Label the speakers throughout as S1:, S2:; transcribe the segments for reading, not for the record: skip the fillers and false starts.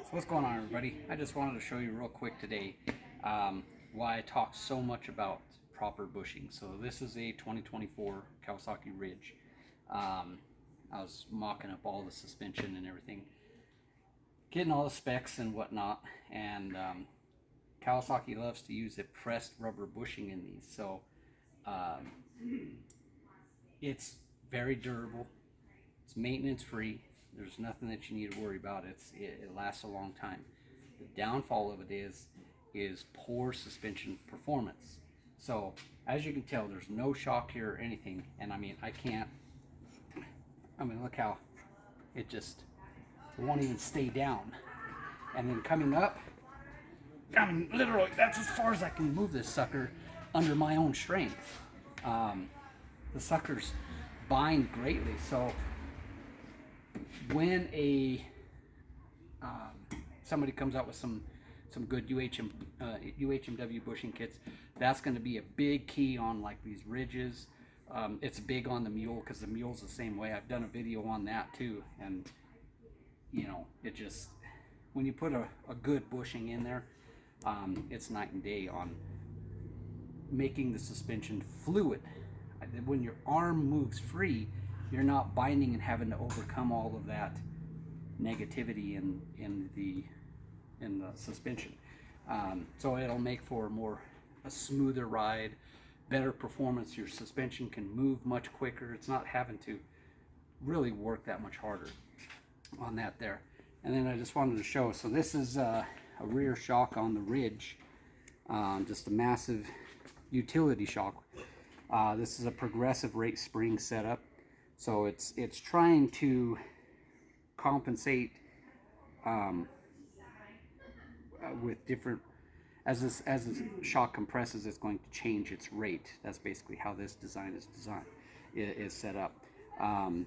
S1: So what's going on, everybody? I just wanted to show you real quick today why I talk so much about proper bushing. So this is a 2024 Kawasaki Ridge. I was mocking up all the suspension and everything, getting all the specs and whatnot, and Kawasaki loves to use a pressed rubber bushing in these. So it's very durable. It's maintenance free. There's nothing that you need to worry about. It lasts a long time. The downfall of it is poor suspension performance. So as you can tell, there's no shock here or anything. And I mean, look how it won't even stay down. And then coming up, literally, that's as far as I can move this sucker under my own strength. The suckers bind greatly. So when somebody comes out with some good UHMW bushing kits, that's going to be a big key on like these ridges. It's big on the mule because the mule's the same way. I've done a video on that too, and you know, it just, when you put a good bushing in there, it's night and day on making the suspension fluid. When your arm moves free, you're not binding and having to overcome all of that negativity in the suspension. So it'll make for a smoother ride, better performance. Your suspension can move much quicker. It's not having to really work that much harder on that there. And then I just wanted to show, so this is a rear shock on the Ridge, just a massive utility shock. This is a progressive rate spring setup. So it's trying to compensate with different, as this shock compresses, it's going to change its rate. That's basically how this design is set up. And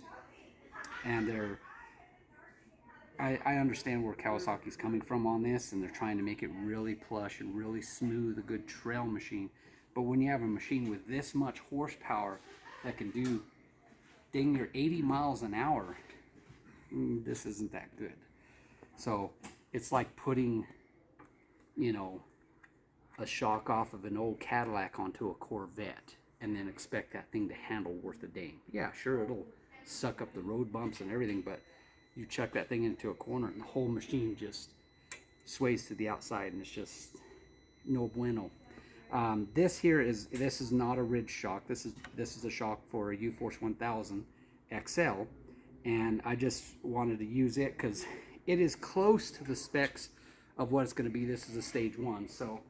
S1: I understand where Kawasaki's coming from on this, and they're trying to make it really plush and really smooth, a good trail machine. But when you have a machine with this much horsepower that can do dang near 80 miles an hour, this isn't that good. So it's like putting, you know, a shock off of an old Cadillac onto a Corvette and then expect that thing to handle worth a dang. Yeah, sure, it'll suck up the road bumps and everything, but you chuck that thing into a corner and the whole machine just sways to the outside, and it's just no bueno. This is not a Ridge shock. This is a shock for a U-Force 1000 XL, and I just wanted to use it because it is close to the specs of what it's going to be. This is a stage 1, so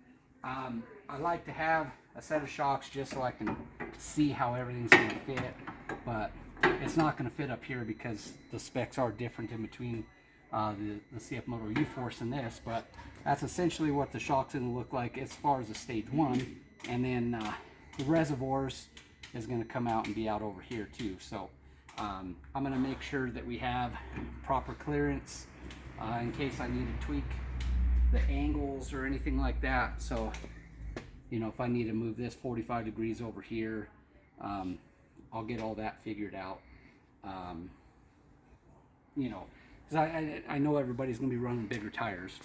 S1: I like to have a set of shocks just so I can see how everything's going to fit, but it's not going to fit up here because the specs are different in between the CF Moto U-Force and this, but that's essentially what the shock's going to look like as far as the stage 1. And then the reservoirs is going to come out and be out over here too. So I'm going to make sure that we have proper clearance in case I need to tweak the angles or anything like that. So, you know, if I need to move this 45 degrees over here, I'll get all that figured out. You know, because I know everybody's going to be running bigger tires.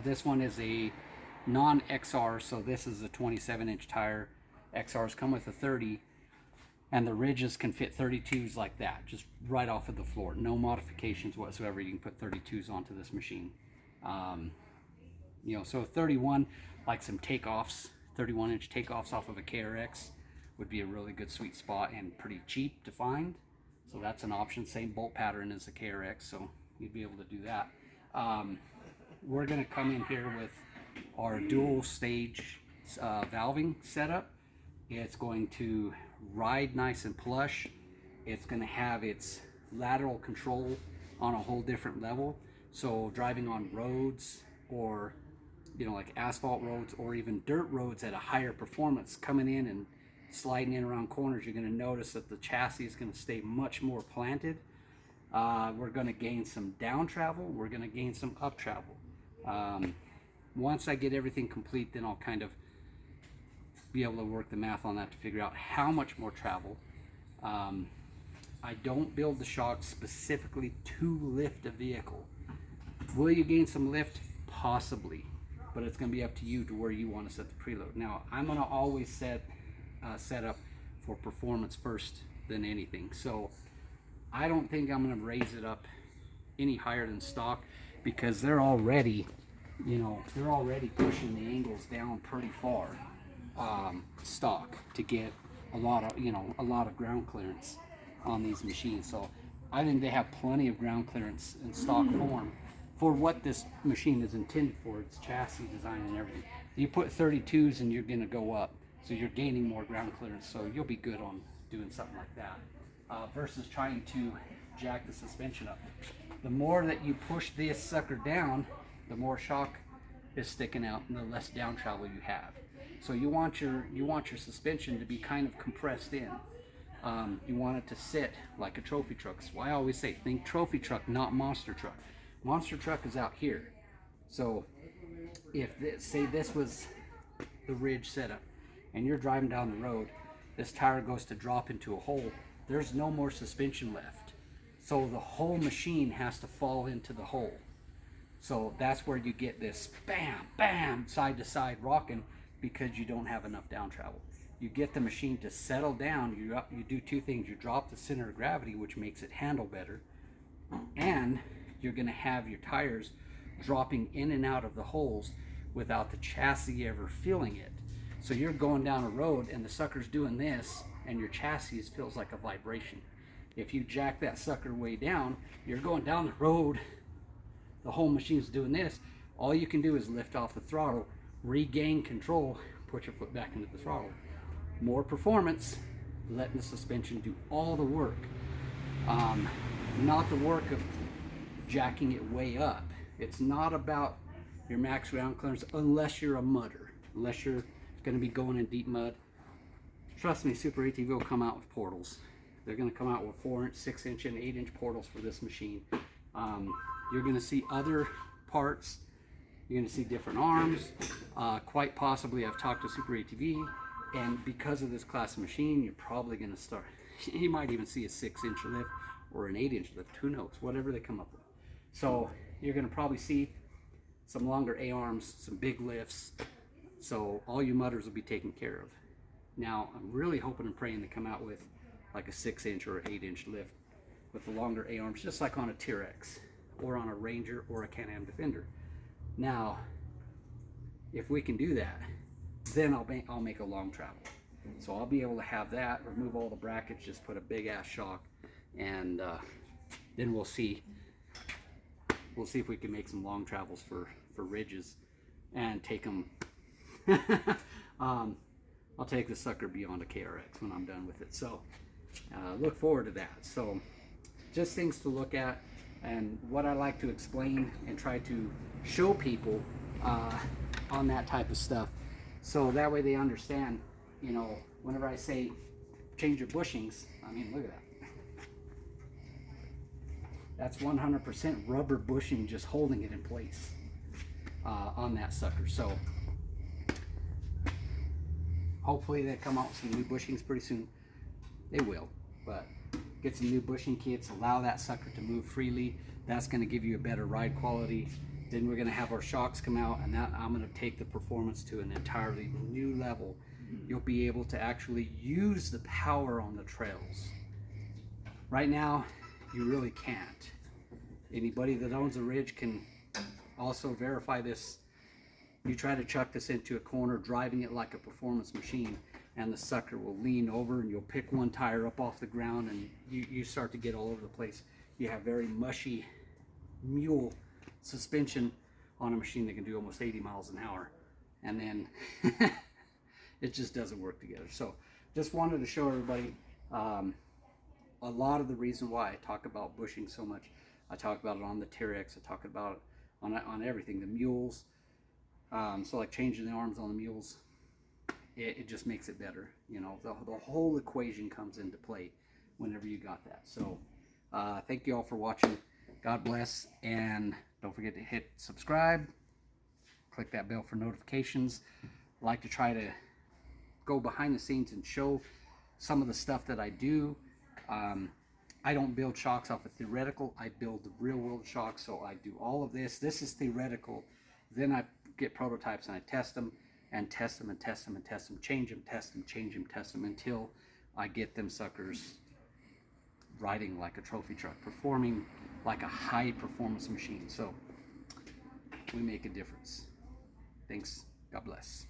S1: This one is a non-XR, so this is a 27-inch tire. XRs come with a 30, and the Ridges can fit 32s like that, just right off of the floor. No modifications whatsoever. You can put 32s onto this machine. You know, so a 31, like some takeoffs, 31-inch takeoffs off of a KRX would be a really good sweet spot and pretty cheap to find. So that's an option. Same bolt pattern as the KRX, so you'd be able to do that. We're going to come in here with our dual stage valving setup. It's going to ride nice and plush. It's going to have its lateral control on a whole different level. So driving on roads, or you know, like asphalt roads or even dirt roads at a higher performance, coming in and sliding in around corners, you're going to notice that the chassis is going to stay much more planted. We're going to gain some down travel. We're going to gain some up travel. Once I get everything complete, then I'll kind of be able to work the math on that to figure out how much more travel. I don't build the shocks specifically to lift a vehicle. Will you gain some lift? Possibly, but it's going to be up to you to where you want to set the preload. Now, I'm going to always set up for performance first than anything. So I don't think I'm going to raise it up any higher than stock, because they're already, they're already pushing the angles down pretty far, stock, to get a lot of ground clearance on these machines. So I think they have plenty of ground clearance in stock form for what this machine is intended for, its chassis design and everything. You put 32s and you're going to go up, so you're gaining more ground clearance, so you'll be good on doing something like that, versus trying to jack the suspension up. The more that you push this sucker down, the more shock is sticking out and the less down travel you have. So you want your suspension to be kind of compressed in. You want it to sit like a trophy truck. So I always say, think trophy truck, not monster truck. Monster truck is out here. So if say this was the ridge setup and you're driving down the road, this tire goes to drop into a hole, there's no more suspension left. So the whole machine has to fall into the hole. So that's where you get this bam, bam, side to side rocking, because you don't have enough down travel. You get the machine to settle down. You do two things. You drop the center of gravity, which makes it handle better, and you're going to have your tires dropping in and out of the holes without the chassis ever feeling it. So you're going down a road and the sucker's doing this, and your chassis feels like a vibration. If you jack that sucker way down, you're going down the road, the whole machine's doing this. All you can do is lift off the throttle, regain control, put your foot back into the throttle. More performance, letting the suspension do all the work. Not the work of jacking it way up. It's not about your max ground clearance unless you're a mudder, unless you're going to be going in deep mud. Trust me, Super ATV will come out with portals. They're going to come out with 4-inch, 6-inch, and 8-inch portals for this machine. You're going to see other parts. You're going to see different arms. Quite possibly, I've talked to Super ATV, and because of this class of machine, you're probably going to start, you might even see a 6-inch lift or an 8-inch lift, who knows, whatever they come up with. So you're going to probably see some longer A-arms, some big lifts, so all you mudders will be taken care of. Now, I'm really hoping and praying to come out with like a 6-inch or an 8-inch lift with the longer A-arms, just like on a T-Rex or on a Ranger or a Can-Am Defender. Now, if we can do that, then I'll make a long travel. So I'll be able to have that, remove all the brackets, just put a big ass shock, and then we'll see if we can make some long travels for ridges and take them. I'll take the sucker beyond a KRX when I'm done with it. So look forward to that. So just things to look at, and what I like to explain and try to show people on that type of stuff, so that way they understand. Whenever I say change your bushings, I mean, look at that. That's 100% rubber bushing, just holding it in place on that sucker. So hopefully they come out with some new bushings pretty soon. They will, but get some new bushing kits, allow that sucker to move freely. That's going to give you a better ride quality. Then we're going to have our shocks come out, and that I'm going to take the performance to an entirely new level. You'll be able to actually use the power on the trails. Right now, you really can't. Anybody that owns a Ridge can also verify this. You try to chuck this into a corner, driving it like a performance machine, and the sucker will lean over, and you'll pick one tire up off the ground, and you start to get all over the place. You have very mushy mule suspension on a machine that can do almost 80 miles an hour, and then it just doesn't work together. So just wanted to show everybody a lot of the reason why I talk about bushing so much. I talk about it on the T-Rex, I talk about it on everything, the mules. So like changing the arms on the mules, it just makes it better. The whole equation comes into play whenever you got that. So thank you all for watching. God bless, and don't forget to hit subscribe, click that bell for notifications. I like to try to go behind the scenes and show some of the stuff that I do. I don't build shocks off of theoretical. I build real world shocks. So I do all of this. This is theoretical. Then I get prototypes and I test them and test them and test them and test them, change them, test them, change them, test them until I get them suckers riding like a trophy truck, performing like a high performance machine. So we make a difference. Thanks. God bless.